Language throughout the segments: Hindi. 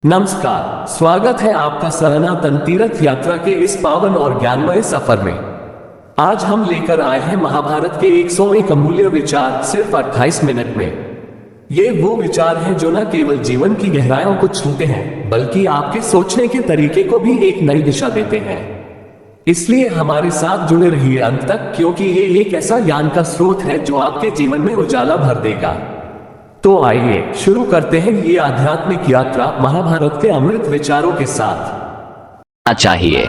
नमस्कार, स्वागत है आपका सनातन तीर्थ यात्रा के इस पावन और ज्ञानमय सफर में। आज हम लेकर आए हैं महाभारत के 101 अमूल्य विचार सिर्फ 28 मिनट में। ये वो विचार हैं जो न केवल जीवन की गहराइयों को छूते हैं, बल्कि आपके सोचने के तरीके को भी एक नई दिशा देते हैं। इसलिए हमारे साथ जुड़े रहिए अंत तक, क्योंकि ये एक ऐसा ज्ञान का स्रोत है जो आपके जीवन में उजाला भर देगा। तो आइए शुरू करते हैं ये आध्यात्मिक यात्रा महाभारत के अमृत विचारों के साथ। चाहिए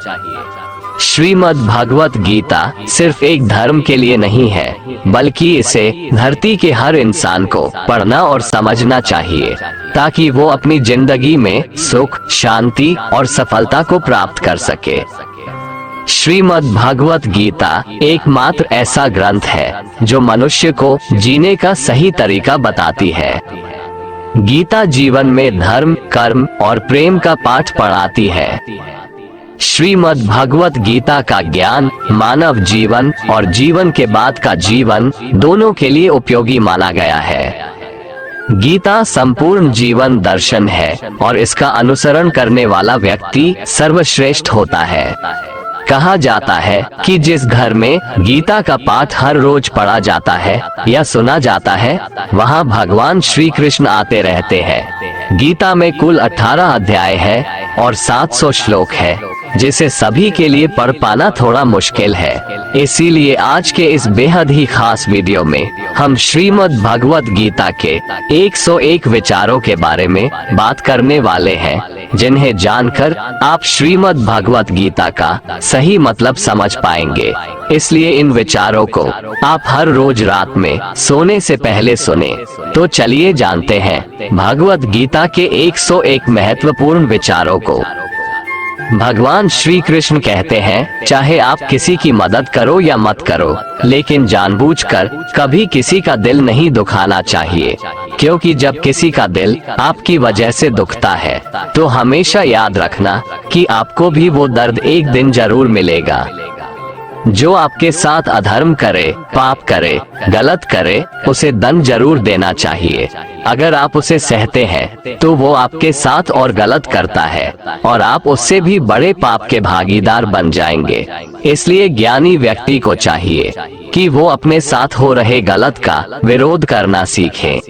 श्रीमद् भगवत गीता सिर्फ एक धर्म के लिए नहीं है, बल्कि इसे धरती के हर इंसान को पढ़ना और समझना चाहिए, ताकि वो अपनी जिंदगी में सुख, शांति और सफलता को प्राप्त कर सके। श्रीमद् भगवत गीता एकमात्र ऐसा ग्रंथ है जो मनुष्य को जीने का सही तरीका बताती है। गीता जीवन में धर्म, कर्म और प्रेम का पाठ पढ़ाती है। श्रीमद् भगवत गीता का ज्ञान मानव जीवन और जीवन के बाद का जीवन दोनों के लिए उपयोगी माना गया है। गीता संपूर्ण जीवन दर्शन है और इसका अनुसरण करने वाला व्यक्ति सर्वश्रेष्ठ होता है। कहा जाता है कि जिस घर में गीता का पाठ हर रोज पढ़ा जाता है या सुना जाता है, वहाँ भगवान श्री कृष्ण आते रहते हैं। गीता में कुल 18 अध्याय है और 700 श्लोक है, जिसे सभी के लिए पढ़ पाना थोड़ा मुश्किल है। इसीलिए आज के इस बेहद ही खास वीडियो में हम श्रीमद् भगवत गीता के 101 विचारों के बारे में बात करने वाले हैं, जिन्हें जानकर आप श्रीमद् भगवत गीता का सही मतलब समझ पाएंगे। इसलिए इन विचारों को आप हर रोज रात में सोने से पहले सुने। तो चलिए जानते हैं भगवत गीता के 101 महत्वपूर्ण विचारों को। भगवान श्री कृष्ण कहते हैं, चाहे आप किसी की मदद करो या मत करो, लेकिन जानबूझकर कभी किसी का दिल नहीं दुखाना चाहिए, क्योंकि जब किसी का दिल आपकी वजह से दुखता है तो हमेशा याद रखना कि आपको भी वो दर्द एक दिन जरूर मिलेगा। जो आपके साथ अधर्म करे, पाप करे, गलत करे, उसे दंड जरूर देना चाहिए। अगर आप उसे सहते हैं तो वो आपके साथ और गलत करता है और आप उससे भी बड़े पाप के भागीदार बन जाएंगे। इसलिए ज्ञानी व्यक्ति को चाहिए कि वो अपने साथ हो रहे गलत का विरोध करना सीखे।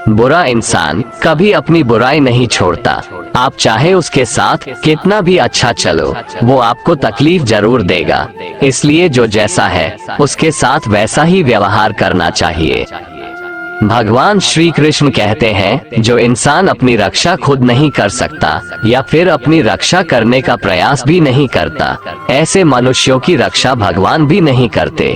बुरा इंसान कभी अपनी बुराई नहीं छोड़ता। आप चाहे उसके साथ कितना भी अच्छा चलो, वो आपको तकलीफ जरूर देगा। इसलिए जो जैसा है उसके साथ वैसा ही व्यवहार करना चाहिए। भगवान श्री कृष्ण कहते हैं, जो इंसान अपनी रक्षा खुद नहीं कर सकता या फिर अपनी रक्षा करने का प्रयास भी नहीं करता, ऐसे मनुष्यों की रक्षा भगवान भी नहीं करते।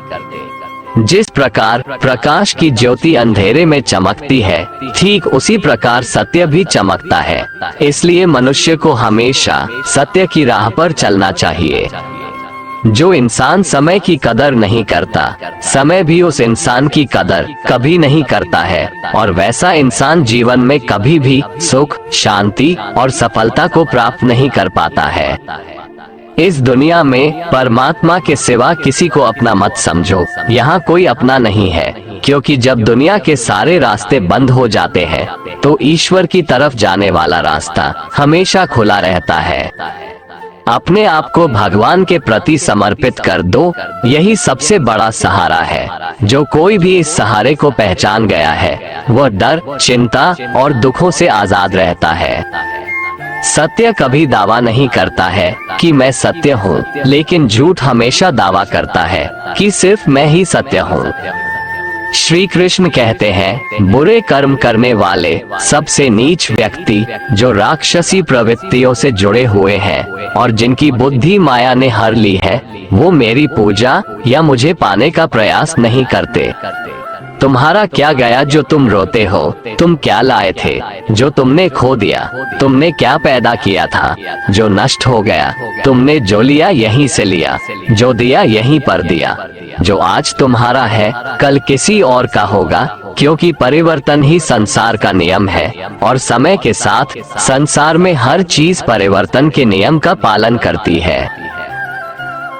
जिस प्रकार प्रकाश की ज्योति अंधेरे में चमकती है, ठीक उसी प्रकार सत्य भी चमकता है। इसलिए मनुष्य को हमेशा सत्य की राह पर चलना चाहिए। जो इंसान समय की कदर नहीं करता, समय भी उस इंसान की कदर कभी नहीं करता है, और वैसा इंसान जीवन में कभी भी सुख, शांति और सफलता को प्राप्त नहीं कर पाता है। इस दुनिया में परमात्मा के सिवा किसी को अपना मत समझो। यहाँ कोई अपना नहीं है, क्योंकि जब दुनिया के सारे रास्ते बंद हो जाते हैं तो ईश्वर की तरफ जाने वाला रास्ता हमेशा खुला रहता है। अपने आप को भगवान के प्रति समर्पित कर दो, यही सबसे बड़ा सहारा है। जो कोई भी इस सहारे को पहचान गया है, वह डर, चिंता और दुखों से आजाद रहता है। सत्य कभी दावा नहीं करता है कि मैं सत्य हूँ, लेकिन झूठ हमेशा दावा करता है कि सिर्फ मैं ही सत्य हूँ। श्री कृष्ण कहते हैं, बुरे कर्म करने वाले सबसे नीच व्यक्ति जो राक्षसी प्रवृत्तियों से जुड़े हुए हैं और जिनकी बुद्धि माया ने हर ली है, वो मेरी पूजा या मुझे पाने का प्रयास नहीं करते। तुम्हारा क्या गया जो तुम रोते हो? तुम क्या लाए थे जो तुमने खो दिया? तुमने क्या पैदा किया था जो नष्ट हो गया? तुमने जो लिया यहीं से लिया, जो दिया यहीं पर दिया। जो आज तुम्हारा है कल किसी और का होगा, क्योंकि परिवर्तन ही संसार का नियम है और समय के साथ संसार में हर चीज परिवर्तन के नियम का पालन करती है।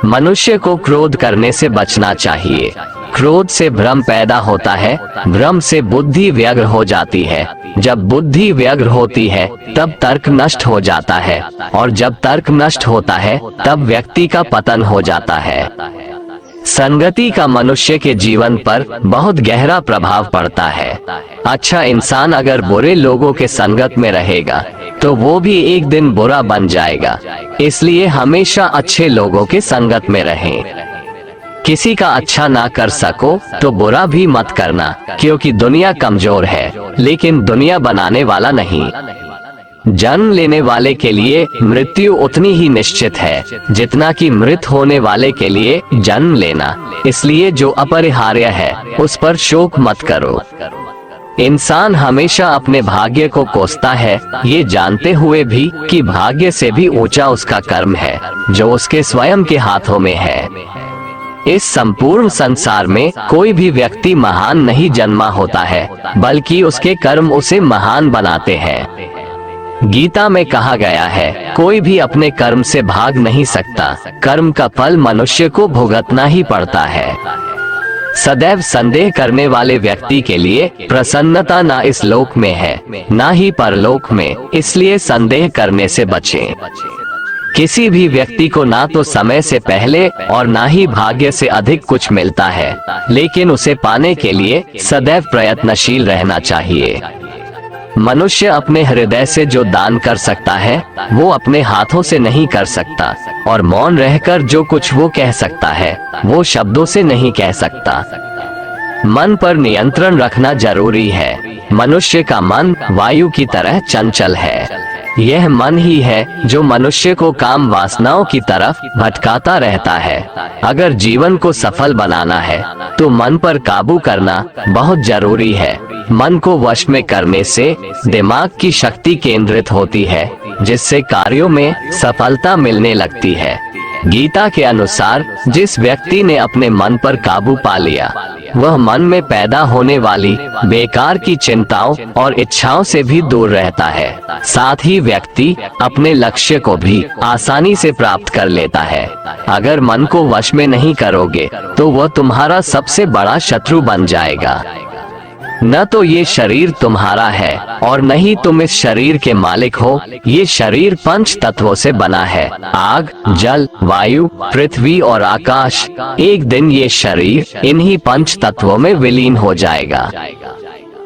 मनुष्य को क्रोध करने से बचना चाहिए। क्रोध से भ्रम पैदा होता है, भ्रम से बुद्धि व्यग्र हो जाती है, जब बुद्धि व्यग्र होती है तब तर्क नष्ट हो जाता है, और जब तर्क नष्ट होता है तब व्यक्ति का पतन हो जाता है। संगति का मनुष्य के जीवन पर बहुत गहरा प्रभाव पड़ता है। अच्छा इंसान अगर बुरे लोगों के संगत में रहेगा तो वो भी एक दिन बुरा बन जाएगा। इसलिए हमेशा अच्छे लोगों के संगत में रहें। किसी का अच्छा ना कर सको तो बुरा भी मत करना, क्योंकि दुनिया कमजोर है लेकिन दुनिया बनाने वाला नहीं। जन्म लेने वाले के लिए मृत्यु उतनी ही निश्चित है जितना कि मृत होने वाले के लिए जन्म लेना। इसलिए जो अपरिहार्य है उस पर शोक मत करो। इंसान हमेशा अपने भाग्य को कोसता है, ये जानते हुए भी कि भाग्य से भी ऊंचा उसका कर्म है जो उसके स्वयं के हाथों में है। इस संपूर्ण संसार में कोई भी व्यक्ति महान नहीं जन्मा होता है, बल्कि उसके कर्म उसे महान बनाते हैं। गीता में कहा गया है, कोई भी अपने कर्म से भाग नहीं सकता, कर्म का फल मनुष्य को भुगतना ही पड़ता है। सदैव संदेह करने वाले व्यक्ति के लिए प्रसन्नता ना इस लोक में है ना ही परलोक में, इसलिए संदेह करने से बचें। किसी भी व्यक्ति को ना तो समय से पहले और ना ही भाग्य से अधिक कुछ मिलता है, लेकिन उसे पाने के लिए सदैव प्रयत्नशील रहना चाहिए। मनुष्य अपने हृदय से जो दान कर सकता है वो अपने हाथों से नहीं कर सकता, और मौन रहकर जो कुछ वो कह सकता है वो शब्दों से नहीं कह सकता। मन पर नियंत्रण रखना जरूरी है। मनुष्य का मन वायु की तरह चंचल है। यह मन ही है जो मनुष्य को काम वासनाओं की तरफ भटकाता रहता है। अगर जीवन को सफल बनाना है तो मन पर काबू करना बहुत जरूरी है। मन को वश में करने से दिमाग की शक्ति केंद्रित होती है, जिससे कार्यों में सफलता मिलने लगती है। गीता के अनुसार जिस व्यक्ति ने अपने मन पर काबू पा लिया वह मन में पैदा होने वाली बेकार की चिंताओं और इच्छाओं से भी दूर रहता है। साथ ही व्यक्ति अपने लक्ष्य को भी आसानी से प्राप्त कर लेता है। अगर मन को वश में नहीं करोगे तो वह तुम्हारा सबसे बड़ा शत्रु बन जाएगा। न तो ये शरीर तुम्हारा है और न ही तुम इस शरीर के मालिक हो। ये शरीर 5 तत्वों से बना है, आग, जल, वायु, पृथ्वी और आकाश। एक दिन ये शरीर इन्हीं 5 तत्वों में विलीन हो जाएगा।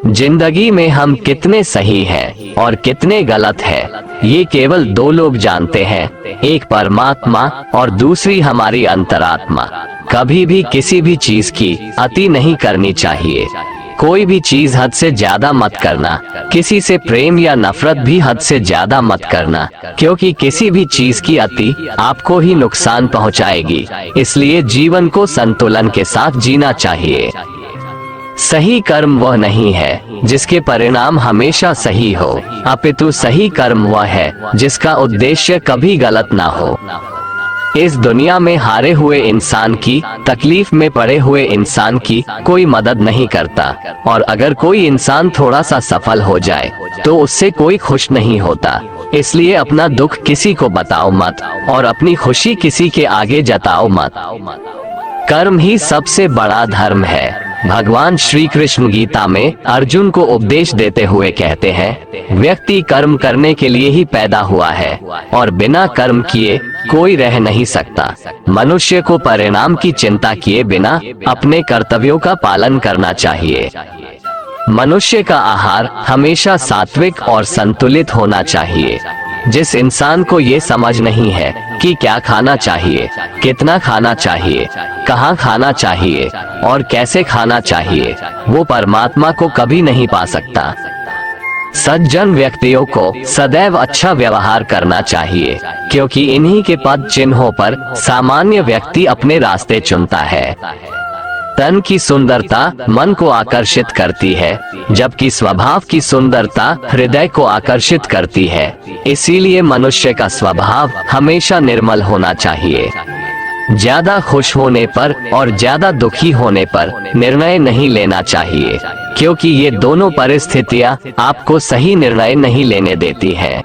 जिंदगी में हम कितने सही हैं और कितने गलत हैं, ये केवल 2 लोग जानते हैं, एक परमात्मा और दूसरी हमारी अंतरात्मा। कभी भी किसी भी चीज की अति नहीं करनी चाहिए। कोई भी चीज हद से ज्यादा मत करना। किसी से प्रेम या नफरत भी हद से ज्यादा मत करना, क्योंकि किसी भी चीज की अति आपको ही नुकसान पहुंचाएगी। इसलिए जीवन को संतुलन के साथ जीना चाहिए। सही कर्म वह नहीं है जिसके परिणाम हमेशा सही हो, अपितु सही कर्म वह है जिसका उद्देश्य कभी गलत ना हो। इस दुनिया में हारे हुए इंसान की, तकलीफ में पड़े हुए इंसान की कोई मदद नहीं करता, और अगर कोई इंसान थोड़ा सा सफल हो जाए तो उससे कोई खुश नहीं होता। इसलिए अपना दुख किसी को बताओ मत और अपनी खुशी किसी के आगे जताओ मत। कर्म ही सबसे बड़ा धर्म है। भगवान श्री कृष्ण गीता में अर्जुन को उपदेश देते हुए कहते हैं, व्यक्ति कर्म करने के लिए ही पैदा हुआ है और बिना कर्म किए कोई रह नहीं सकता। मनुष्य को परिणाम की चिंता किए बिना अपने कर्तव्यों का पालन करना चाहिए। मनुष्य का आहार हमेशा सात्विक और संतुलित होना चाहिए। जिस इंसान को ये समझ नहीं है कि क्या खाना चाहिए, कितना खाना चाहिए, कहाँ खाना चाहिए और कैसे खाना चाहिए, वो परमात्मा को कभी नहीं पा सकता। सज्जन व्यक्तियों को सदैव अच्छा व्यवहार करना चाहिए, क्योंकि इन्हीं के पद चिन्हों पर सामान्य व्यक्ति अपने रास्ते चुनता है। तन की सुंदरता मन को आकर्षित करती है, जबकि स्वभाव की सुंदरता हृदय को आकर्षित करती है। इसीलिए मनुष्य का स्वभाव हमेशा निर्मल होना चाहिए। ज्यादा खुश होने पर और ज्यादा दुखी होने पर निर्णय नहीं लेना चाहिए, क्योंकि ये दोनों परिस्थितियां आपको सही निर्णय नहीं लेने देती हैं।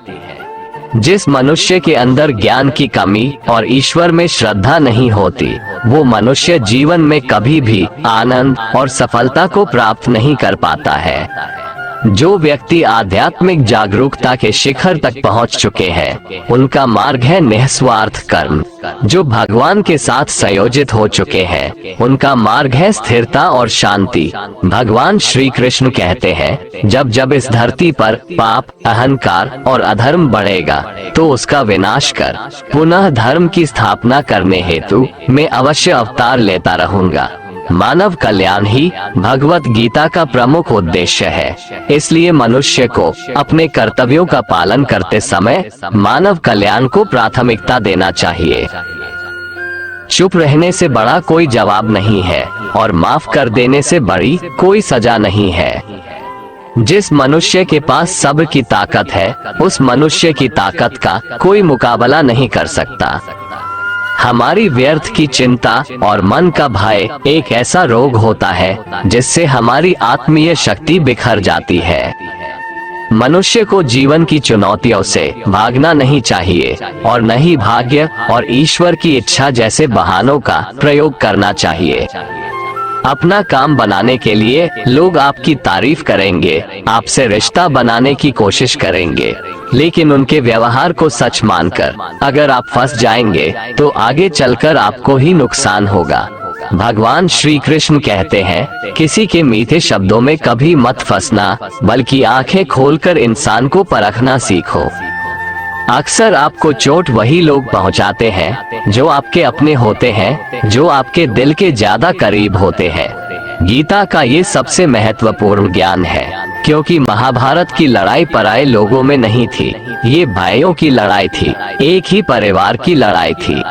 जिस मनुष्य के अंदर ज्ञान की कमी और ईश्वर में श्रद्धा नहीं होती, वो मनुष्य जीवन में कभी भी आनंद और सफलता को प्राप्त नहीं कर पाता है। जो व्यक्ति आध्यात्मिक जागरूकता के शिखर तक पहुंच चुके हैं, उनका मार्ग है निस्वार्थ कर्म। जो भगवान के साथ संयोजित हो चुके हैं, उनका मार्ग है स्थिरता और शांति। भगवान श्री कृष्ण कहते हैं, जब जब इस धरती पर पाप, अहंकार और अधर्म बढ़ेगा, तो उसका विनाश कर पुनः धर्म की स्थापना करने हेतु मैं अवश्य अवतार लेता रहूंगा। मानव कल्याण ही भगवत गीता का प्रमुख उद्देश्य है। इसलिए मनुष्य को अपने कर्तव्यों का पालन करते समय मानव कल्याण को प्राथमिकता देना चाहिए। चुप रहने से बड़ा कोई जवाब नहीं है और माफ कर देने से बड़ी कोई सजा नहीं है। जिस मनुष्य के पास सब्र की ताकत है, उस मनुष्य की ताकत का कोई मुकाबला नहीं कर सकता। हमारी व्यर्थ की चिंता और मन का भय एक ऐसा रोग होता है जिससे हमारी आत्मीय शक्ति बिखर जाती है। मनुष्य को जीवन की चुनौतियों से भागना नहीं चाहिए और न ही भाग्य और ईश्वर की इच्छा जैसे बहानों का प्रयोग करना चाहिए। अपना काम बनाने के लिए लोग आपकी तारीफ करेंगे, आपसे रिश्ता बनाने की कोशिश करेंगे, लेकिन उनके व्यवहार को सच मानकर अगर आप फंस जाएंगे तो आगे चलकर आपको ही नुकसान होगा। भगवान श्री कृष्ण कहते हैं, किसी के मीठे शब्दों में कभी मत फंसना, बल्कि आंखें खोलकर इंसान को परखना सीखो। अक्सर आपको चोट वही लोग पहुंचाते हैं जो आपके अपने होते हैं, जो आपके दिल के ज्यादा करीब होते हैं। गीता का ये सबसे महत्वपूर्ण ज्ञान है, क्योंकि महाभारत की लड़ाई पराये लोगों में नहीं थी, ये भाइयों की लड़ाई थी, एक ही परिवार की लड़ाई थी।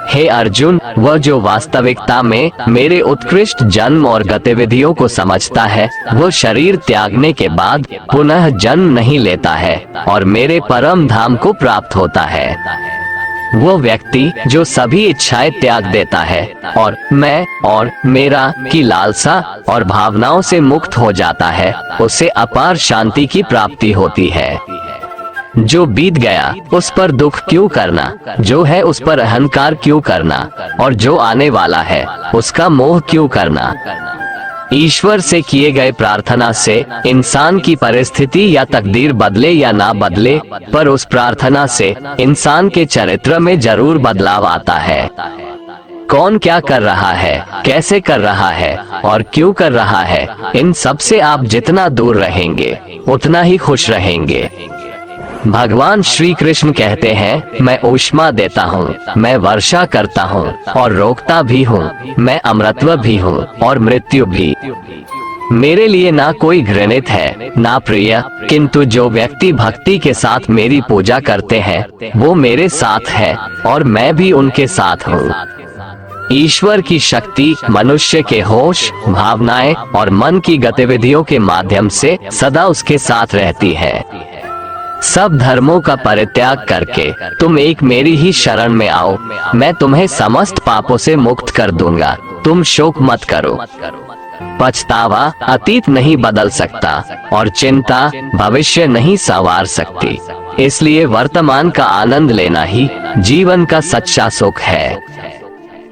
हे अर्जुन, वह जो वास्तविकता में मेरे उत्कृष्ट जन्म और गतिविधियों को समझता है, वो शरीर त्यागने के बाद पुनः जन्म नहीं लेता है और मेरे परम धाम को प्राप्त होता है। वो व्यक्ति जो सभी इच्छाएं त्याग देता है और मैं और मेरा की लालसा और भावनाओं से मुक्त हो जाता है, उसे अपार शांति की प्राप्ति होती है। जो बीत गया उस पर दुख क्यों करना, जो है उस पर अहंकार क्यों करना, और जो आने वाला है उसका मोह क्यों करना। ईश्वर से किए गए प्रार्थना से इंसान की परिस्थिति या तकदीर बदले या ना बदले, पर उस प्रार्थना से इंसान के चरित्र में जरूर बदलाव आता है। कौन क्या कर रहा है, कैसे कर रहा है और क्यों कर रहा है, इन सब से आप जितना दूर रहेंगे उतना ही खुश रहेंगे। भगवान श्री कृष्ण कहते हैं, मैं ऊष्मा देता हूँ, मैं वर्षा करता हूँ और रोकता भी हूँ, मैं अमरत्व भी हूँ और मृत्यु भी। मेरे लिए ना कोई घृणित है ना प्रिय, किंतु जो व्यक्ति भक्ति के साथ मेरी पूजा करते हैं वो मेरे साथ है और मैं भी उनके साथ हूँ। ईश्वर की शक्ति मनुष्य के होश, भावनाएं और मन की गतिविधियों के माध्यम से सदा उसके साथ रहती है। सब धर्मों का परित्याग करके तुम एक मेरी ही शरण में आओ, मैं तुम्हें समस्त पापों से मुक्त कर दूंगा। तुम शोक मत करो। पछतावा अतीत नहीं बदल सकता और चिंता भविष्य नहीं संवार सकती। इसलिए वर्तमान का आनंद लेना ही जीवन का सच्चा सुख है।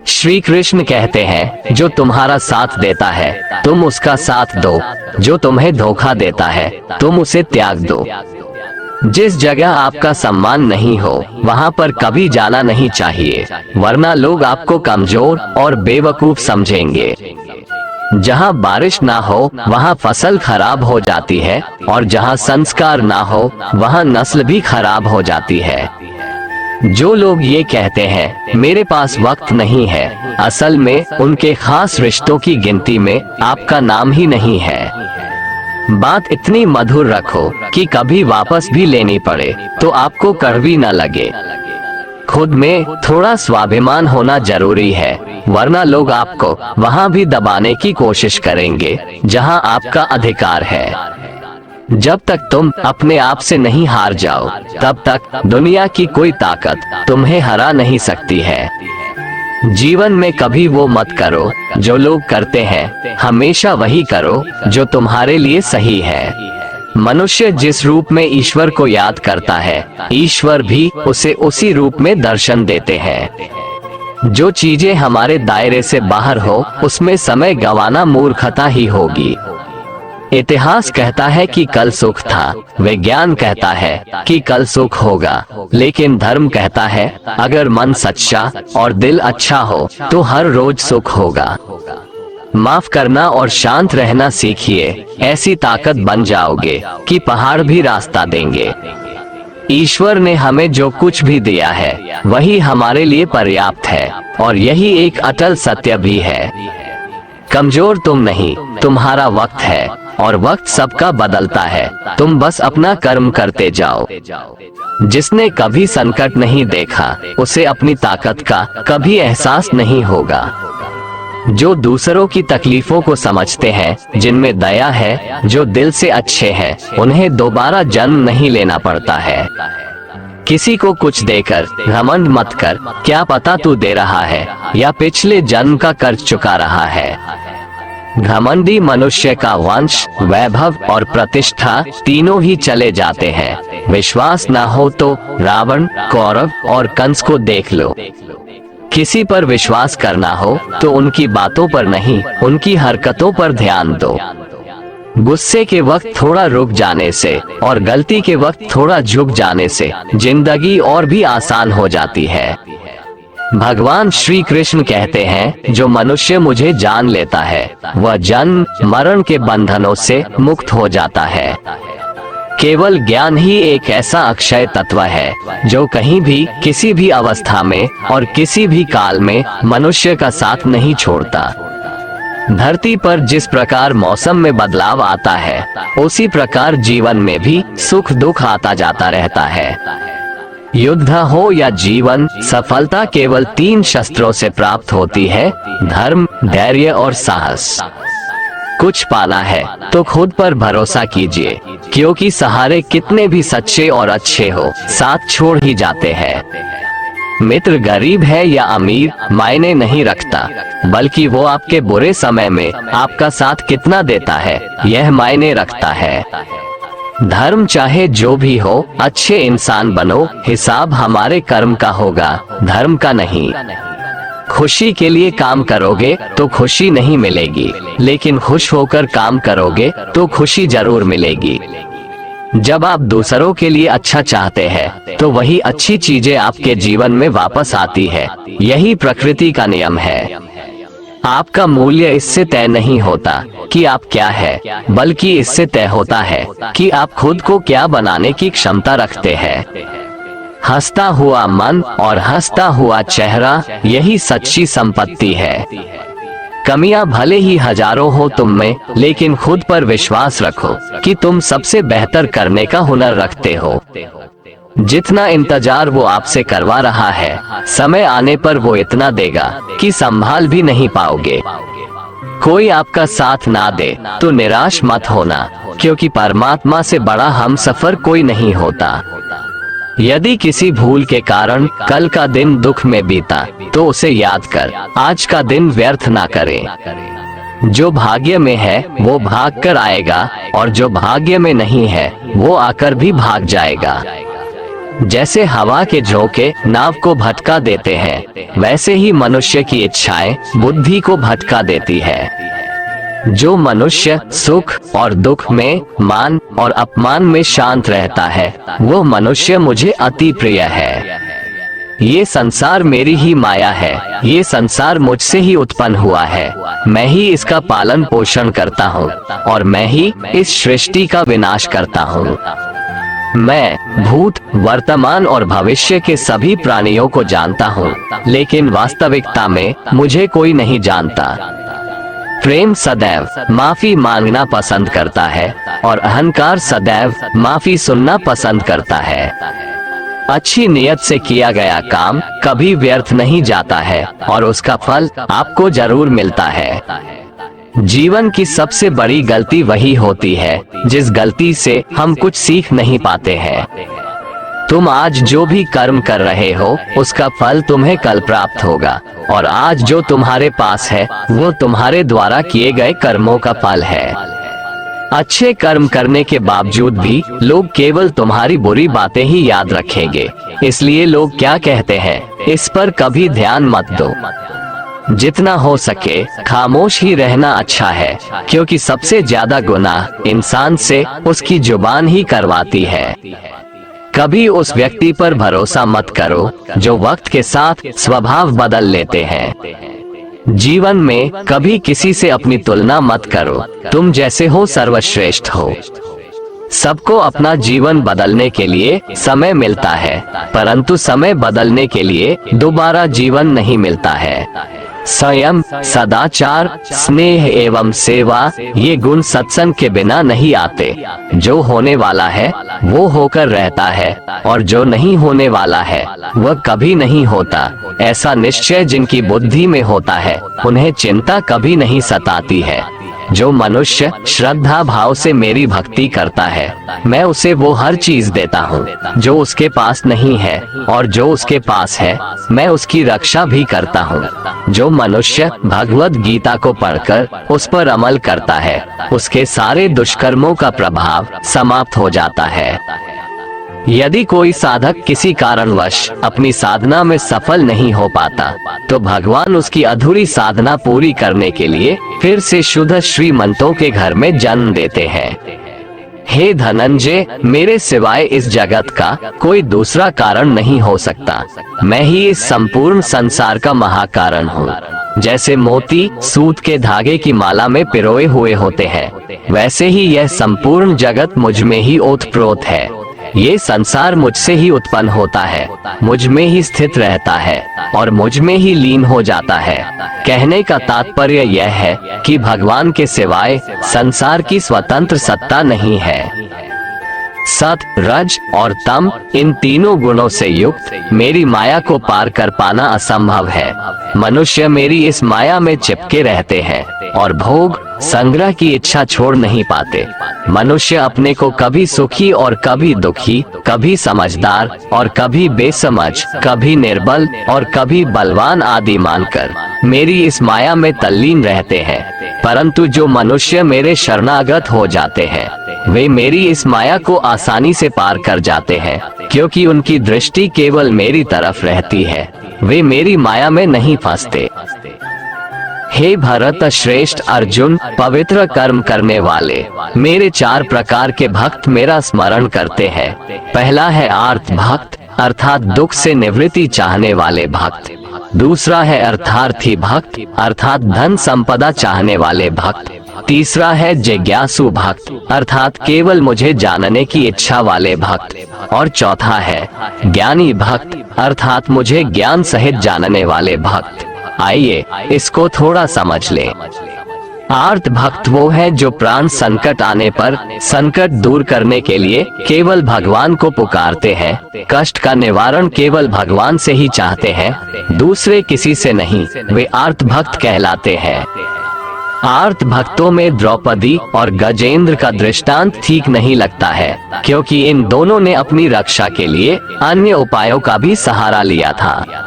श्री कृष्ण कहते हैं, जो तुम्हारा साथ देता है तुम उसका साथ दो, जो तुम्हें धोखा देता है तुम उसे त्याग दो। जिस जगह आपका सम्मान नहीं हो वहाँ पर कभी जाना नहीं चाहिए, वरना लोग आपको कमजोर और बेवकूफ समझेंगे। जहाँ बारिश ना हो वहाँ फसल खराब हो जाती है और जहाँ संस्कार ना हो वहाँ नस्ल भी खराब हो जाती है। जो लोग ये कहते हैं मेरे पास वक्त नहीं है, असल में उनके खास रिश्तों की गिनती में आपका नाम ही नहीं है। बात इतनी मधुर रखो कि कभी वापस भी लेनी पड़े तो आपको कड़वी न लगे। खुद में थोड़ा स्वाभिमान होना जरूरी है, वरना लोग आपको वहाँ भी दबाने की कोशिश करेंगे जहाँ आपका अधिकार है। जब तक तुम अपने आप से नहीं हार जाओ, तब तक दुनिया की कोई ताकत तुम्हें हरा नहीं सकती है। जीवन में कभी वो मत करो जो लोग करते हैं, हमेशा वही करो जो तुम्हारे लिए सही है। मनुष्य जिस रूप में ईश्वर को याद करता है, ईश्वर भी उसे उसी रूप में दर्शन देते हैं। जो चीजें हमारे दायरे से बाहर हो, उसमें समय गंवाना मूर्खता ही होगी। इतिहास कहता है कि कल सुख था, विज्ञान कहता है कि कल सुख होगा, लेकिन धर्म कहता है अगर मन सच्चा और दिल अच्छा हो तो हर रोज सुख होगा। माफ करना और शांत रहना सीखिए, ऐसी ताकत बन जाओगे कि पहाड़ भी रास्ता देंगे। ईश्वर ने हमें जो कुछ भी दिया है वही हमारे लिए पर्याप्त है, और यही एक अटल सत्य भी है। कमजोर तुम नहीं, तुम्हारा वक्त है, और वक्त सबका बदलता है। तुम बस अपना कर्म करते जाओ। जिसने कभी संकट नहीं देखा, उसे अपनी ताकत का कभी एहसास नहीं होगा। जो दूसरों की तकलीफों को समझते हैं, जिनमें दया है, जो दिल से अच्छे हैं, उन्हें दोबारा जन्म नहीं लेना पड़ता है। किसी को कुछ देकर घमंड मत कर, क्या पता तू दे रहा है या पिछले जन्म का कर्ज चुका रहा है। घमंडी मनुष्य का वंश, वैभव और प्रतिष्ठा तीनों ही चले जाते हैं। विश्वास ना हो तो रावण, कौरव और कंस को देख लो। किसी पर विश्वास करना हो तो उनकी बातों पर नहीं, उनकी हरकतों पर ध्यान दो। गुस्से के वक्त थोड़ा रुक जाने से और गलती के वक्त थोड़ा झुक जाने से जिंदगी और भी आसान हो जाती है। भगवान श्री कृष्ण कहते हैं, जो मनुष्य मुझे जान लेता है वह जन्म मरण के बंधनों से मुक्त हो जाता है। केवल ज्ञान ही एक ऐसा अक्षय तत्व है जो कहीं भी, किसी भी अवस्था में और किसी भी काल में मनुष्य का साथ नहीं छोड़ता। धरती पर जिस प्रकार मौसम में बदलाव आता है, उसी प्रकार जीवन में भी सुख दुख आता जाता रहता है। युद्ध हो या जीवन, सफलता केवल 3 शस्त्रों से प्राप्त होती है: धर्म, धैर्य और साहस। कुछ पाना है तो खुद पर भरोसा कीजिए, क्योंकि सहारे कितने भी सच्चे और अच्छे हो, साथ छोड़ ही जाते हैं। मित्र गरीब है या अमीर मायने नहीं रखता, बल्कि वो आपके बुरे समय में आपका साथ कितना देता है यह मायने रखता है। धर्म चाहे जो भी हो, अच्छे इंसान बनो, हिसाब हमारे कर्म का होगा, धर्म का नहीं। खुशी के लिए काम करोगे तो खुशी नहीं मिलेगी, लेकिन खुश होकर काम करोगे तो खुशी जरूर मिलेगी। जब आप दूसरों के लिए अच्छा चाहते हैं तो वही अच्छी चीजें आपके जीवन में वापस आती है। यही प्रकृति का नियम है। आपका मूल्य इससे तय नहीं होता कि आप क्या है, बल्कि इससे तय होता है कि आप खुद को क्या बनाने की क्षमता रखते हैं। हंसता हुआ मन और हंसता हुआ चेहरा, यही सच्ची संपत्ति है। कमियां भले ही हजारों हो तुम में, लेकिन खुद पर विश्वास रखो कि तुम सबसे बेहतर करने का हुनर रखते हो। जितना इंतजार वो आपसे करवा रहा है, समय आने पर वो इतना देगा कि संभाल भी नहीं पाओगे। कोई आपका साथ ना दे तो निराश मत होना, क्योंकि परमात्मा से बड़ा हमसफर कोई नहीं होता। यदि किसी भूल के कारण कल का दिन दुख में बीता, तो उसे याद कर आज का दिन व्यर्थ ना करे। जो भाग्य में है वो भाग कर आएगा, और जो भाग्य में नहीं है वो आकर भी भाग जाएगा। जैसे हवा के झोंके नाव को भटका देते हैं, वैसे ही मनुष्य की इच्छाएं बुद्धि को भटका देती है। जो मनुष्य सुख और दुख में, मान और अपमान में शांत रहता है, वो मनुष्य मुझे अति प्रिय है। ये संसार मेरी ही माया है, ये संसार मुझसे ही उत्पन्न हुआ है। मैं ही इसका पालन पोषण करता हूँ, और मैं ही इस सृष्टि का विनाश करता हूँ। मैं भूत, वर्तमान और भविष्य के सभी प्राणियों को जानता हूँ, लेकिन वास्तविकता में मुझे कोई नहीं जानता। प्रेम सदैव माफी मांगना पसंद करता है, और अहंकार सदैव माफी सुनना पसंद करता है। अच्छी नियत से किया गया काम कभी व्यर्थ नहीं जाता है, और उसका फल आपको जरूर मिलता है। जीवन की सबसे बड़ी गलती वही होती है जिस गलती से हम कुछ सीख नहीं पाते हैं। तुम आज जो भी कर्म कर रहे हो, उसका फल तुम्हें कल प्राप्त होगा, और आज जो तुम्हारे पास है वो तुम्हारे द्वारा किए गए कर्मों का फल है। अच्छे कर्म करने के बावजूद भी लोग केवल तुम्हारी बुरी बातें ही याद रखेंगे। इसलिए लोग क्या कहते हैं, इस पर कभी ध्यान मत दो। जितना हो सके खामोश ही रहना अच्छा है, क्योंकि सबसे ज्यादा गुनाह इंसान से उसकी जुबान ही करवाती है। कभी उस व्यक्ति पर भरोसा मत करो जो वक्त के साथ स्वभाव बदल लेते हैं। जीवन में कभी किसी से अपनी तुलना मत करो, तुम जैसे हो सर्वश्रेष्ठ हो। सबको अपना जीवन बदलने के लिए समय मिलता है, परंतु समय बदलने के लिए दोबारा जीवन नहीं मिलता है। संयम, सदाचार, स्नेह एवं सेवा ये गुण सत्संग के बिना नहीं आते। जो होने वाला है वो होकर रहता है, और जो नहीं होने वाला है वह कभी नहीं होता। ऐसा निश्चय जिनकी बुद्धि में होता है उन्हें चिंता कभी नहीं सताती है। जो मनुष्य श्रद्धा भाव से मेरी भक्ति करता है, मैं उसे वो हर चीज देता हूँ जो उसके पास नहीं है, और जो उसके पास है मैं उसकी रक्षा भी करता हूँ। जो मनुष्य भगवत गीता को पढ़कर उस पर अमल करता है, उसके सारे दुष्कर्मों का प्रभाव समाप्त हो जाता है। यदि कोई साधक किसी कारणवश अपनी साधना में सफल नहीं हो पाता, तो भगवान उसकी अधूरी साधना पूरी करने के लिए फिर से शुद्ध श्रीमंतों के घर में जन्म देते हैं। हे धनंजय, मेरे सिवाय इस जगत का कोई दूसरा कारण नहीं हो सकता। मैं ही इस संपूर्ण संसार का महाकारण हूँ। जैसे मोती सूत के धागे की माला में पिरोए हुए होते हैं, वैसे ही यह संपूर्ण जगत मुझ में ही ओतप्रोत है। ये संसार मुझसे ही उत्पन्न होता है, मुझ में ही स्थित रहता है और मुझ में ही लीन हो जाता है। कहने का तात्पर्य यह है कि भगवान के सिवाय संसार की स्वतंत्र सत्ता नहीं है। सत, रज और तम इन तीनों गुणों से युक्त मेरी माया को पार कर पाना असंभव है। मनुष्य मेरी इस माया में चिपके रहते हैं और भोग संग्रह की इच्छा छोड़ नहीं पाते। मनुष्य अपने को कभी सुखी और कभी दुखी, कभी समझदार और कभी बेसमझ, कभी निर्बल और कभी बलवान आदि मानकर मेरी इस माया में तल्लीन रहते हैं। परंतु जो मनुष्य मेरे शरणागत हो जाते हैं, वे मेरी इस माया को आसानी से पार कर जाते हैं, क्योंकि उनकी दृष्टि केवल मेरी तरफ रहती है। वे मेरी माया में नहीं फंसते। हे भरत श्रेष्ठ अर्जुन, पवित्र कर्म करने वाले मेरे 4 प्रकार के भक्त मेरा स्मरण करते हैं। पहला है आर्त भक्त, अर्थात दुख से निवृत्ति चाहने वाले भक्त। दूसरा है अर्थार्थी भक्त, अर्थात धन संपदा चाहने वाले भक्त। तीसरा है जिज्ञासु भक्त, अर्थात केवल मुझे जानने की इच्छा वाले भक्त। और चौथा है ज्ञानी भक्त, अर्थात मुझे ज्ञान सहित जानने वाले भक्त। आइए इसको थोड़ा समझ लें। आर्त भक्त वो है जो प्राण संकट आने पर संकट दूर करने के लिए केवल भगवान को पुकारते हैं, कष्ट का निवारण केवल भगवान से ही चाहते हैं, दूसरे किसी से नहीं। वे आर्त भक्त कहलाते हैं। आर्त भक्तों में द्रौपदी और गजेंद्र का दृष्टांत ठीक नहीं लगता है, क्योंकि इन दोनों ने अपनी रक्षा के लिए अन्य उपायों का भी सहारा लिया था।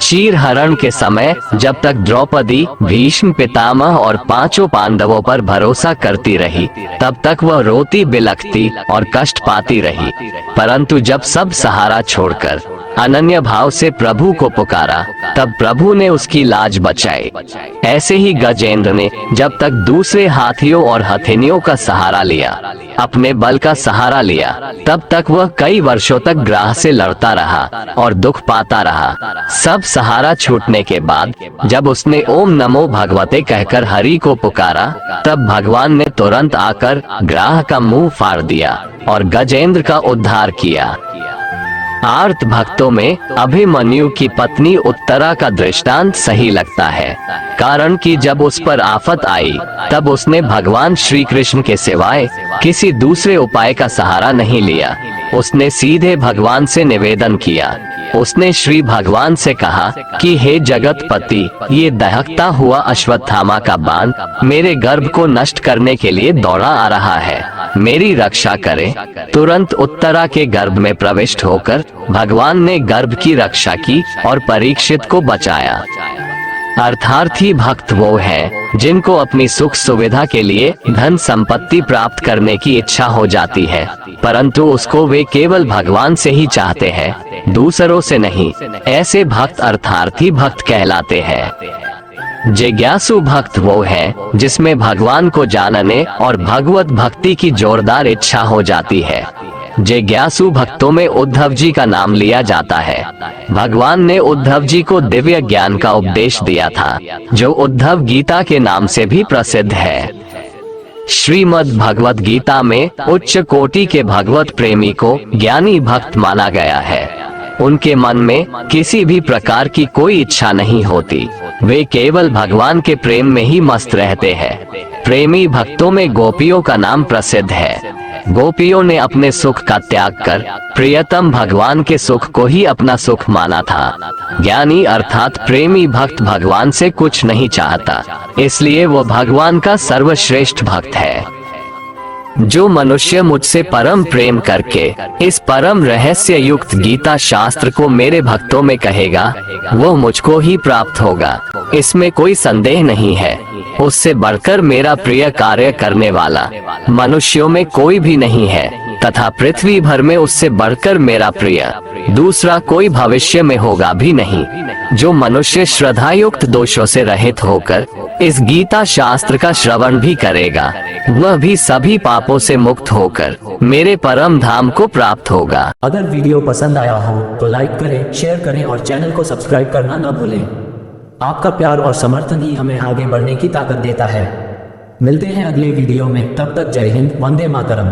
चीर हरण के समय जब तक द्रौपदी भीष्म पितामह और 5 पांडवों पर भरोसा करती रही, तब तक वह रोती बिलखती और कष्ट पाती रही। परंतु जब सब सहारा छोड़कर अनन्य भाव से प्रभु को पुकारा, तब प्रभु ने उसकी लाज बचाई। ऐसे ही गजेंद्र ने जब तक दूसरे हाथियों और हथिनियों का सहारा लिया, अपने बल का सहारा लिया, तब तक वह कई वर्षों तक ग्राह से लड़ता रहा और दुख पाता रहा। सब सहारा छूटने के बाद जब उसने ओम नमो भगवते कहकर हरि को पुकारा, तब भगवान ने तुरंत आकर ग्राह का मुंह फाड़ दिया और गजेंद्र का उद्धार किया। आर्त भक्तों में अभिमन्यु की पत्नी उत्तरा का दृष्टांत सही लगता है, कारण कि जब उस पर आफत आई तब उसने भगवान श्री कृष्ण के सिवाय किसी दूसरे उपाय का सहारा नहीं लिया। उसने सीधे भगवान से निवेदन किया। उसने श्री भगवान से कहा कि हे जगतपति, ये दहकता हुआ अश्वत्थामा का बाण मेरे गर्भ को नष्ट करने के लिए दौड़ा आ रहा है, मेरी रक्षा करे। तुरंत उत्तरा के गर्भ में प्रविष्ट होकर भगवान ने गर्भ की रक्षा की और परीक्षित को बचाया। अर्थार्थी भक्त वो है जिनको अपनी सुख सुविधा के लिए धन संपत्ति प्राप्त करने की इच्छा हो जाती है, परंतु उसको वे केवल भगवान से ही चाहते हैं, दूसरों से नहीं। ऐसे भक्त अर्थार्थी भक्त कहलाते हैं। जिज्ञासु भक्त वो है जिसमें भगवान को जानने और भगवत भक्ति की जोरदार इच्छा हो जाती है। जिज्ञासु भक्तों में उद्धव जी का नाम लिया जाता है। भगवान ने उद्धव जी को दिव्य ज्ञान का उपदेश दिया था, जो उद्धव गीता के नाम से भी प्रसिद्ध है। श्रीमद् भगवत गीता में उच्च कोटि के भगवत प्रेमी को ज्ञानी भक्त माना गया है। उनके मन में किसी भी प्रकार की कोई इच्छा नहीं होती, वे केवल भगवान के प्रेम में ही मस्त रहते हैं। प्रेमी भक्तों में गोपियों का नाम प्रसिद्ध है। गोपियों ने अपने सुख का त्याग कर प्रियतम भगवान के सुख को ही अपना सुख माना था। ज्ञानी अर्थात प्रेमी भक्त भगवान से कुछ नहीं चाहता, इसलिए वो भगवान का सर्वश्रेष्ठ भक्त है। जो मनुष्य मुझसे परम प्रेम करके इस परम रहस्य युक्त गीता शास्त्र को मेरे भक्तों में कहेगा, वो मुझको ही प्राप्त होगा, इसमें कोई संदेह नहीं है। उससे बढ़कर मेरा प्रिय कार्य करने वाला मनुष्यों में कोई भी नहीं है, तथा पृथ्वी भर में उससे बढ़कर मेरा प्रिय दूसरा कोई भविष्य में होगा भी नहीं। जो मनुष्य श्रद्धायुक्त दोषों से रहित होकर इस गीता शास्त्र का श्रवण भी करेगा, वह भी सभी पापों से मुक्त होकर मेरे परम धाम को प्राप्त होगा। अगर वीडियो पसंद आया हो तो लाइक करें, शेयर करें और चैनल को सब्सक्राइब करना न भूलें। आपका प्यार और समर्थन ही हमें आगे बढ़ने की ताकत देता है। मिलते हैं अगले वीडियो में, तब तक जय हिंद, वंदे मातरम।